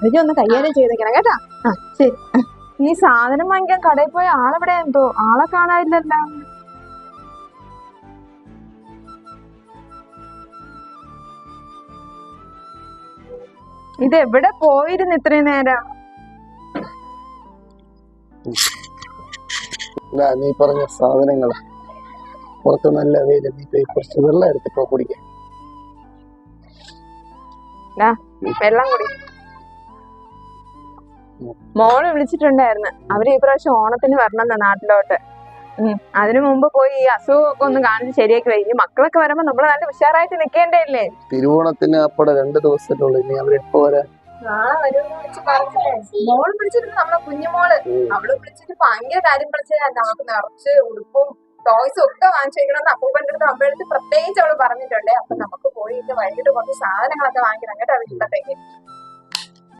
അതിനെ ഒന്ന് കൈകാര്യം ചെയ്തേക്കണം കേട്ടാ. ആ ശരി. ഈ സാധനം വാങ്ങിക്കാൻ കടയിൽ പോയ ആളെവിടെ എന്തോ ആളെ കാണാനില്ലല്ലോ. ഇത് എവിടെ പോയിരുന്നു ഇത്രയും നേരം? നീ പറഞ്ഞ സാധനങ്ങൾ പുറത്ത് നല്ല വെയിൽ, നീ പോയി കുറച്ച് വെള്ളം എടുത്തിട്ടോ കുടിക്കാം. വെള്ളം കുടി. മോള് വിളിച്ചിട്ടുണ്ടായിരുന്നു, അവര് ഈ പ്രാവശ്യം ഓണത്തിന് വരണം നാട്ടിലോട്ട്. അതിനു മുമ്പ് പോയി ഈ അസുഖമൊക്കെ ഒന്ന് കാണിച്ച് ശരിയാക്കി വരും. മക്കളൊക്കെ വരുമ്പോ നമ്മള് നല്ല ഉഷാറായിട്ട് നിക്കേണ്ടല്ലേ. തിരുവോണത്തിന് അപ്പടെ 2 ദിവസത്തിനുള്ളൂ. ഇനി അവരെപ്പോ വരാൻ? നാളെ വരുമെന്ന് വെച്ച് പറഞ്ഞില്ലേ. മോള് വിളിച്ചിട്ടുണ്ട്, നമ്മളെ കുഞ്ഞുമോള്. അവള് വിളിച്ചിട്ട് ഭയങ്കര കാര്യം വിളിച്ചാൽ നമുക്ക് നിറച്ച് ഉടുപ്പും ടോയ്സും ഒക്കെ വാങ്ങിച്ചു വെക്കണമെന്ന് അപ്പൂപ്പൻ്റെ അടുത്ത് അമ്മയുടെ അടുത്ത് പ്രത്യേകിച്ച് അവള് പറഞ്ഞിട്ടുണ്ട്. അപ്പൊ നമുക്ക് പോയിട്ട് വൈകിട്ട് കുറച്ച് സാധനങ്ങളൊക്കെ വാങ്ങിക്കണം കേട്ടോ വീട്ടിലത്തേക്ക്.